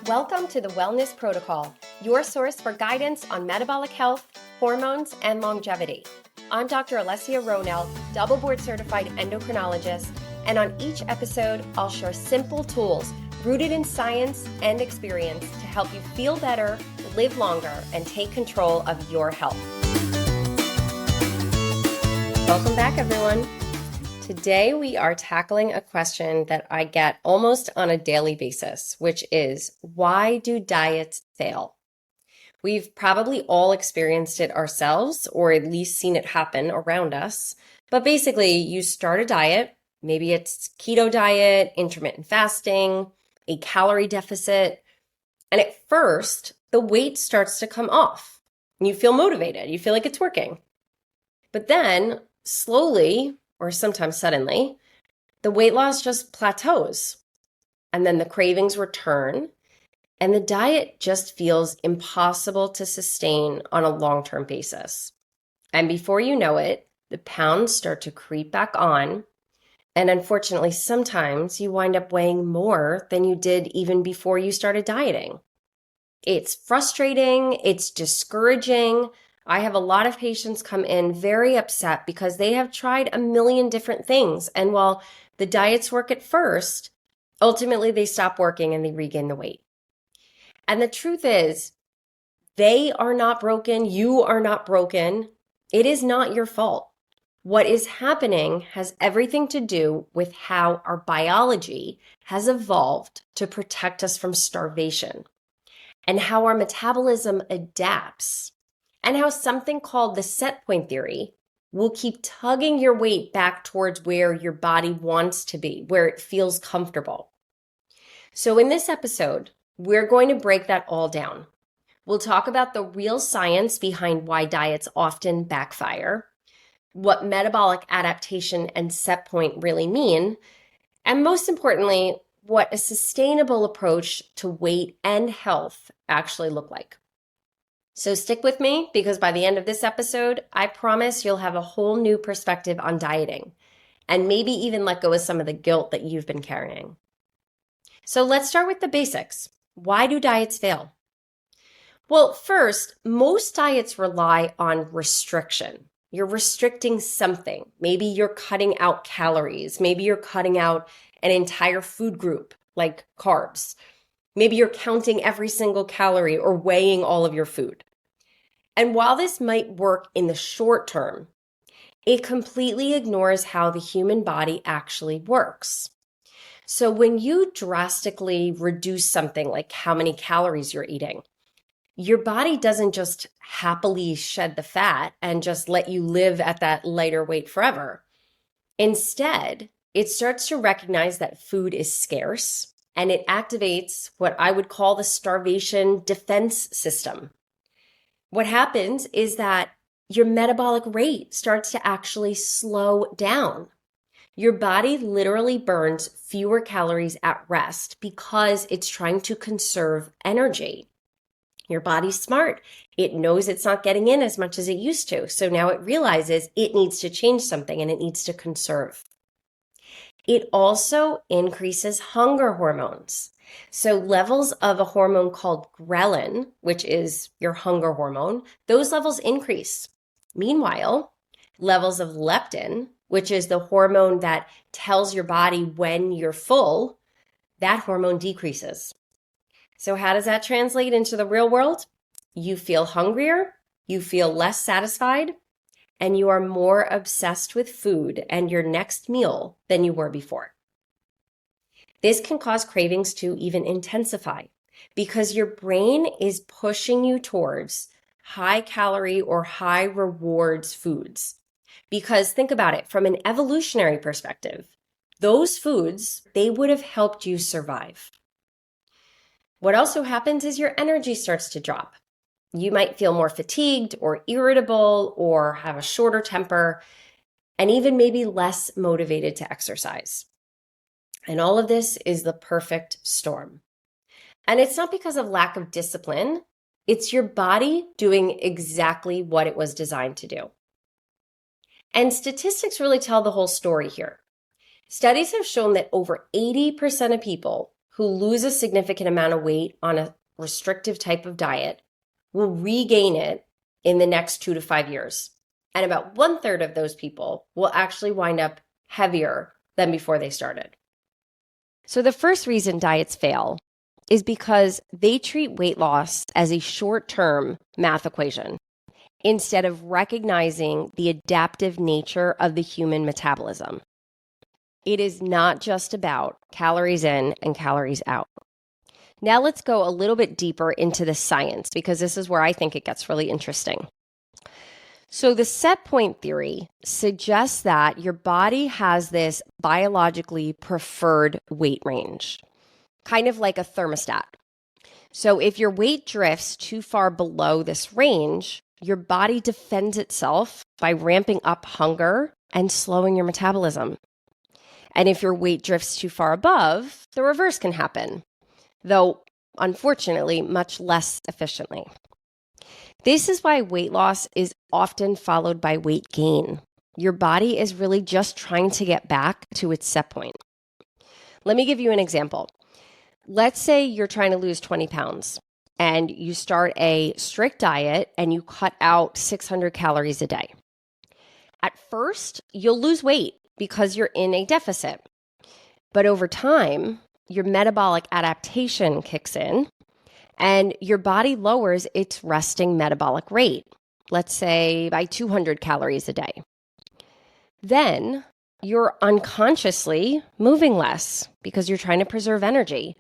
Welcome to the Wellness Protocol, your source for guidance on metabolic health, hormones, and longevity. I'm Dr. Alessia Roehnelt, double board certified endocrinologist, and on each episode, I'll share simple tools rooted in science and experience to help you feel better, live longer, and take control of your health. Welcome back, everyone. Today, we are tackling a question that I get almost on a daily basis, which is, why do diets fail? We've probably all experienced it ourselves, or at least seen it happen around us. But basically, you start a diet, maybe it's keto diet, intermittent fasting, a calorie deficit, and at first, the weight starts to come off. And you feel motivated, you feel like it's working. But then, slowly, or sometimes suddenly, the weight loss just plateaus. And then the cravings return, and the diet just feels impossible to sustain on a long-term basis. And before you know it, the pounds start to creep back on. And unfortunately, sometimes you wind up weighing more than you did even before you started dieting. It's frustrating, it's discouraging. I have a lot of patients come in very upset because they have tried a million different things. And while the diets work at first, ultimately they stop working and they regain the weight. And the truth is, they are not broken. You are not broken. It is not your fault. What is happening has everything to do with how our biology has evolved to protect us from starvation and how our metabolism adapts. And how something called the set point theory will keep tugging your weight back towards where your body wants to be, where it feels comfortable. So in this episode, we're going to break that all down. We'll talk about the real science behind why diets often backfire, what metabolic adaptation and set point really mean, and most importantly, what a sustainable approach to weight and health actually look like. So stick with me, because by the end of this episode, I promise you'll have a whole new perspective on dieting and maybe even let go of some of the guilt that you've been carrying. So let's start with the basics. Why do diets fail? Well, first, most diets rely on restriction. You're restricting something. Maybe you're cutting out calories. Maybe you're cutting out an entire food group like carbs. Maybe you're counting every single calorie or weighing all of your food. And while this might work in the short term, it completely ignores how the human body actually works. So when you drastically reduce something like how many calories you're eating, your body doesn't just happily shed the fat and just let you live at that lighter weight forever. Instead, it starts to recognize that food is scarce, and it activates what I would call the starvation defense system. What happens is that your metabolic rate starts to actually slow down. Your body literally burns fewer calories at rest because it's trying to conserve energy. Your body's smart. It knows it's not getting in as much as it used to. So now it realizes it needs to change something and it needs to conserve. It also increases hunger hormones. So levels of a hormone called ghrelin, which is your hunger hormone, those levels increase. Meanwhile, levels of leptin, which is the hormone that tells your body when you're full, that hormone decreases. So how does that translate into the real world? You feel hungrier, you feel less satisfied, and you are more obsessed with food and your next meal than you were before. This can cause cravings to even intensify because your brain is pushing you towards high calorie or high rewards foods. Because think about it, from an evolutionary perspective, those foods, they would have helped you survive. What also happens is your energy starts to drop. You might feel more fatigued or irritable or have a shorter temper and even maybe less motivated to exercise. And all of this is the perfect storm. And it's not because of lack of discipline. It's your body doing exactly what it was designed to do. And statistics really tell the whole story here. Studies have shown that over 80% of people who lose a significant amount of weight on a restrictive type of diet will regain it in the next 2 to 5 years. And about 1/3 of those people will actually wind up heavier than before they started. So the first reason diets fail is because they treat weight loss as a short-term math equation instead of recognizing the adaptive nature of the human metabolism. It is not just about calories in and calories out. Now let's go a little bit deeper into the science, because this is where I think it gets really interesting. So the set point theory suggests that your body has this biologically preferred weight range, kind of like a thermostat. So if your weight drifts too far below this range, your body defends itself by ramping up hunger and slowing your metabolism. And if your weight drifts too far above, the reverse can happen, though unfortunately much less efficiently. This is why weight loss is often followed by weight gain. Your body is really just trying to get back to its set point. Let me give you an example. Let's say you're trying to lose 20 pounds and you start a strict diet and you cut out 600 calories a day. At first, you'll lose weight because you're in a deficit. But over time, your metabolic adaptation kicks in and your body lowers its resting metabolic rate, let's say by 200 calories a day. Then you're unconsciously moving less because you're trying to preserve energy.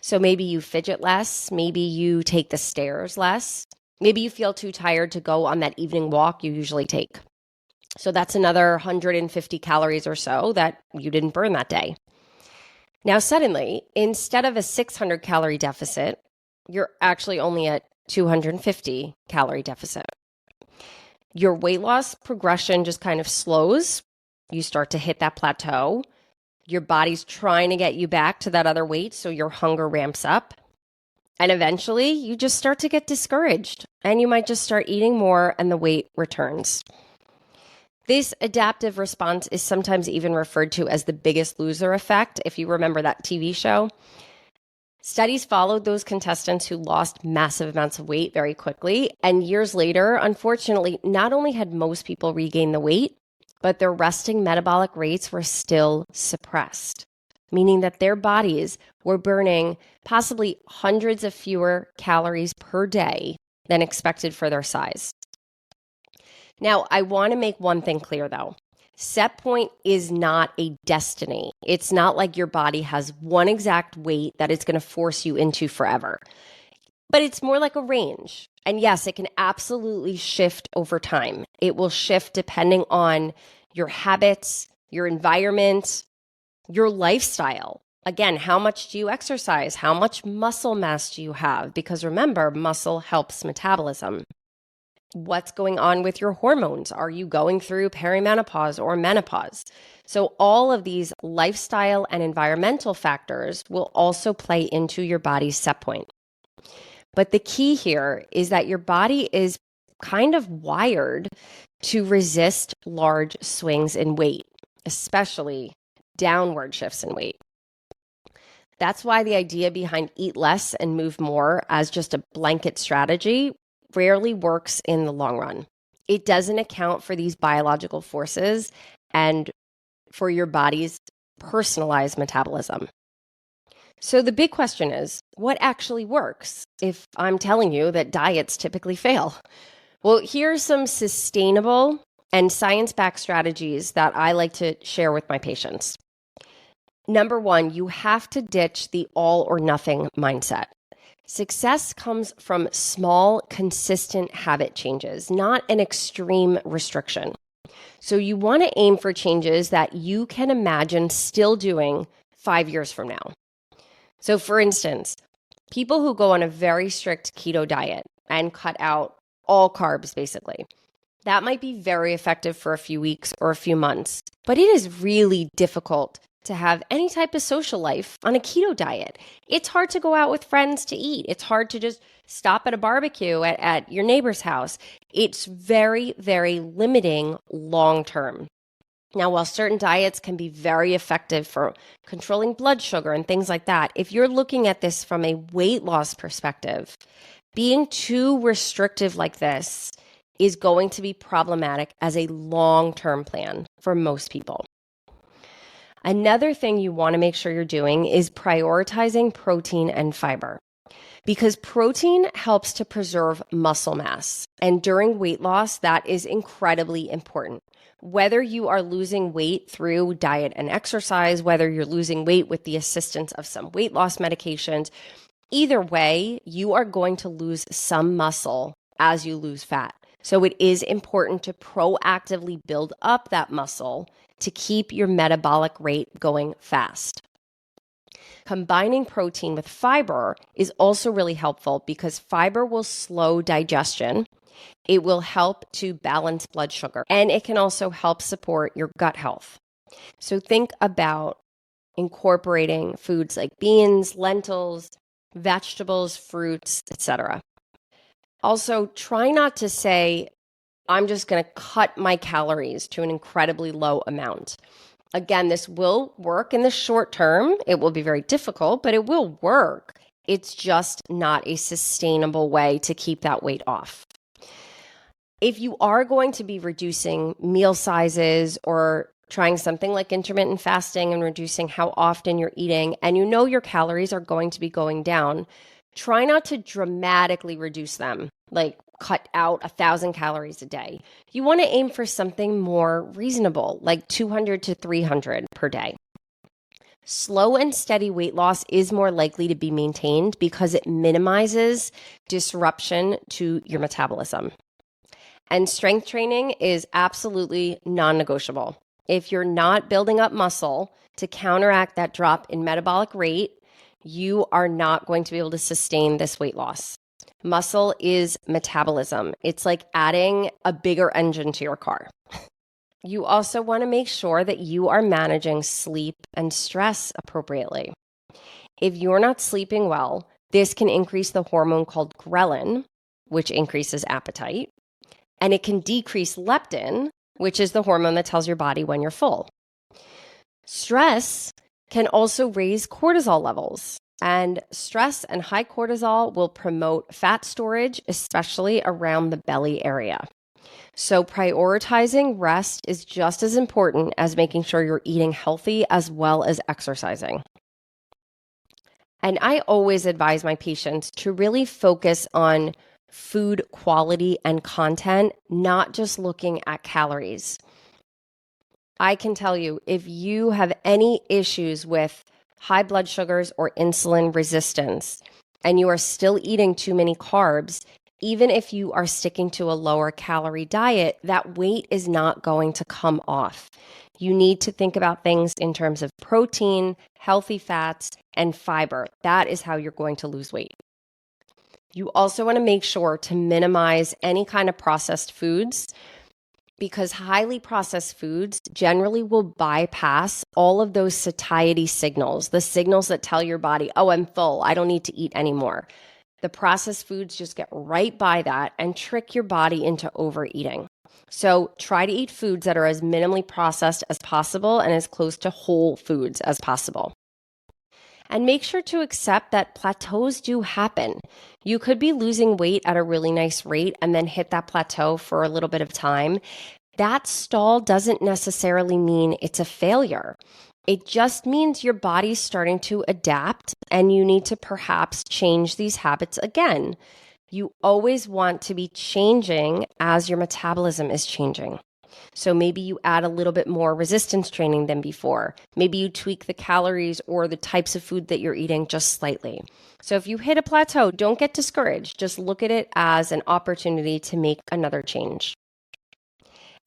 So maybe you fidget less, maybe you take the stairs less, maybe you feel too tired to go on that evening walk you usually take. So that's another 150 calories or so that you didn't burn that day. Now suddenly, instead of a 600 calorie deficit, you're actually only at 250 calorie deficit. Your weight loss progression just kind of slows. You start to hit that plateau. Your body's trying to get you back to that other weight, so your hunger ramps up. And eventually, you just start to get discouraged, and you might just start eating more, and the weight returns. This adaptive response is sometimes even referred to as the Biggest Loser effect, if you remember that TV show. Studies followed those contestants who lost massive amounts of weight very quickly, and years later, unfortunately, not only had most people regained the weight, but their resting metabolic rates were still suppressed, meaning that their bodies were burning possibly hundreds of fewer calories per day than expected for their size. Now, I want to make one thing clear, though. Set point is not a destiny. It's not like your body has one exact weight that it's going to force you into forever. But it's more like a range. And yes, it can absolutely shift over time. It will shift depending on your habits, your environment, your lifestyle. Again, how much do you exercise? How much muscle mass do you have? Because remember, muscle helps metabolism. What's going on with your hormones? Are you going through perimenopause or menopause? So all of these lifestyle and environmental factors will also play into your body's set point. But the key here is that your body is kind of wired to resist large swings in weight, especially downward shifts in weight. That's why the idea behind eat less and move more as just a blanket strategy rarely works in the long run. It doesn't account for these biological forces and for your body's personalized metabolism. So the big question is, what actually works if I'm telling you that diets typically fail? Well, here's some sustainable and science-backed strategies that I like to share with my patients. Number one, you have to ditch the all or nothing mindset. Success comes from small, consistent habit changes, not an extreme restriction. So you want to aim for changes that you can imagine still doing 5 years from now. So for instance, people who go on a very strict keto diet and cut out all carbs, basically, that might be very effective for a few weeks or a few months, but it is really difficult to have any type of social life on a keto diet. It's hard to go out with friends to eat. It's hard to just stop at a barbecue at your neighbor's house. It's very, very limiting long term. Now, while certain diets can be very effective for controlling blood sugar and things like that, if you're looking at this from a weight loss perspective, being too restrictive like this is going to be problematic as a long-term plan for most people. Another thing you want to make sure you're doing is prioritizing protein and fiber, because protein helps to preserve muscle mass. And during weight loss, that is incredibly important. Whether you are losing weight through diet and exercise, whether you're losing weight with the assistance of some weight loss medications, either way, you are going to lose some muscle as you lose fat. So it is important to proactively build up that muscle to keep your metabolic rate going fast. Combining protein with fiber is also really helpful because fiber will slow digestion. It will help to balance blood sugar, and it can also help support your gut health. So think about incorporating foods like beans, lentils, vegetables, fruits, etc. Also, try not to say, I'm just going to cut my calories to an incredibly low amount. Again, this will work in the short term. It will be very difficult, but it will work. It's just not a sustainable way to keep that weight off. If you are going to be reducing meal sizes or trying something like intermittent fasting and reducing how often you're eating, and you know your calories are going to be going down, try not to dramatically reduce them, like cut out 1,000 calories a day. You want to aim for something more reasonable, like 200 to 300 per day. Slow and steady weight loss is more likely to be maintained because it minimizes disruption to your metabolism. And strength training is absolutely non-negotiable. If you're not building up muscle to counteract that drop in metabolic rate, you are not going to be able to sustain this weight loss. Muscle is metabolism. It's like adding a bigger engine to your car. You also want to make sure that you are managing sleep and stress appropriately. If you're not sleeping well, this can increase the hormone called ghrelin, which increases appetite, and it can decrease leptin, which is the hormone that tells your body when you're full. Stress can also raise cortisol levels. And stress and high cortisol will promote fat storage, especially around the belly area. So prioritizing rest is just as important as making sure you're eating healthy as well as exercising. And I always advise my patients to really focus on food quality and content, not just looking at calories. I can tell you, if you have any issues with high blood sugars or insulin resistance, and you are still eating too many carbs, even if you are sticking to a lower calorie diet, that weight is not going to come off. You need to think about things in terms of protein, healthy fats, and fiber. That is how you're going to lose weight. You also want to make sure to minimize any kind of processed foods, because highly processed foods generally will bypass all of those satiety signals, the signals that tell your body, oh, I'm full, I don't need to eat anymore. The processed foods just get right by that and trick your body into overeating. So try to eat foods that are as minimally processed as possible and as close to whole foods as possible. And make sure to accept that plateaus do happen. You could be losing weight at a really nice rate and then hit that plateau for a little bit of time. That stall doesn't necessarily mean it's a failure. It just means your body's starting to adapt and you need to perhaps change these habits again. You always want to be changing as your metabolism is changing. So maybe you add a little bit more resistance training than before. Maybe you tweak the calories or the types of food that you're eating just slightly. So if you hit a plateau, don't get discouraged. Just look at it as an opportunity to make another change.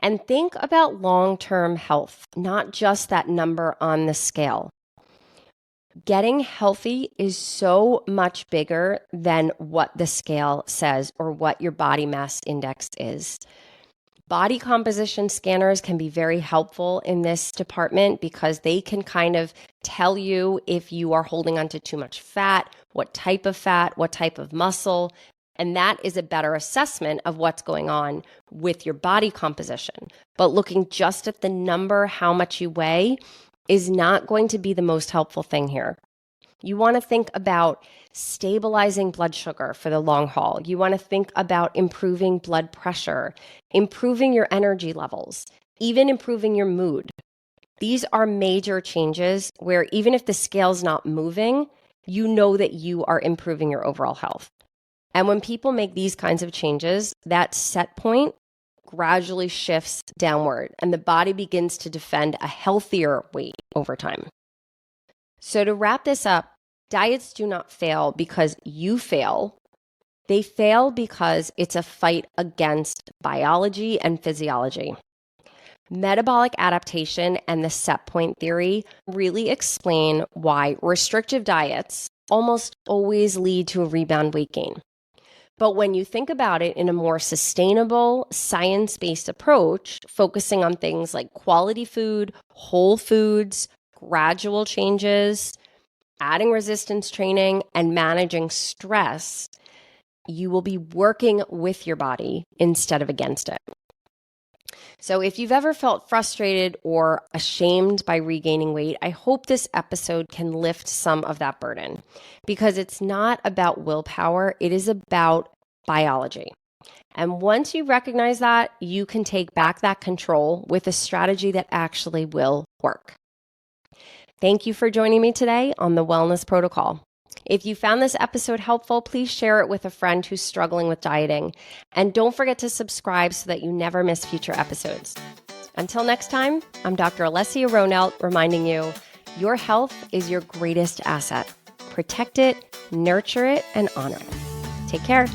And think about long-term health, not just that number on the scale. Getting healthy is so much bigger than what the scale says or what your body mass index is. Body composition scanners can be very helpful in this department because they can kind of tell you if you are holding onto too much fat, what type of muscle, And that is a better assessment of what's going on with your body composition. But looking just at the number, how much you weigh, is not going to be the most helpful thing here. You want to think about stabilizing blood sugar for the long haul. You want to think about improving blood pressure, improving your energy levels, even improving your mood. These are major changes where even if the scale's not moving, you know that you are improving your overall health. And when people make these kinds of changes, that set point gradually shifts downward and the body begins to defend a healthier weight over time. So to wrap this up, diets do not fail because you fail. They fail because it's a fight against biology and physiology. Metabolic adaptation and the set point theory really explain why restrictive diets almost always lead to a rebound weight gain. But when you think about it in a more sustainable, science-based approach, focusing on things like quality food, whole foods, gradual changes, adding resistance training, and managing stress, you will be working with your body instead of against it. So if you've ever felt frustrated or ashamed by regaining weight, I hope this episode can lift some of that burden because it's not about willpower, it is about biology. And once you recognize that, you can take back that control with a strategy that actually will work. Thank you for joining me today on the Wellness Protocol. If you found this episode helpful, please share it with a friend who's struggling with dieting. And don't forget to subscribe so that you never miss future episodes. Until next time, I'm Dr. Alessia Roehnelt reminding you, your health is your greatest asset. Protect it, nurture it, and honor it. Take care.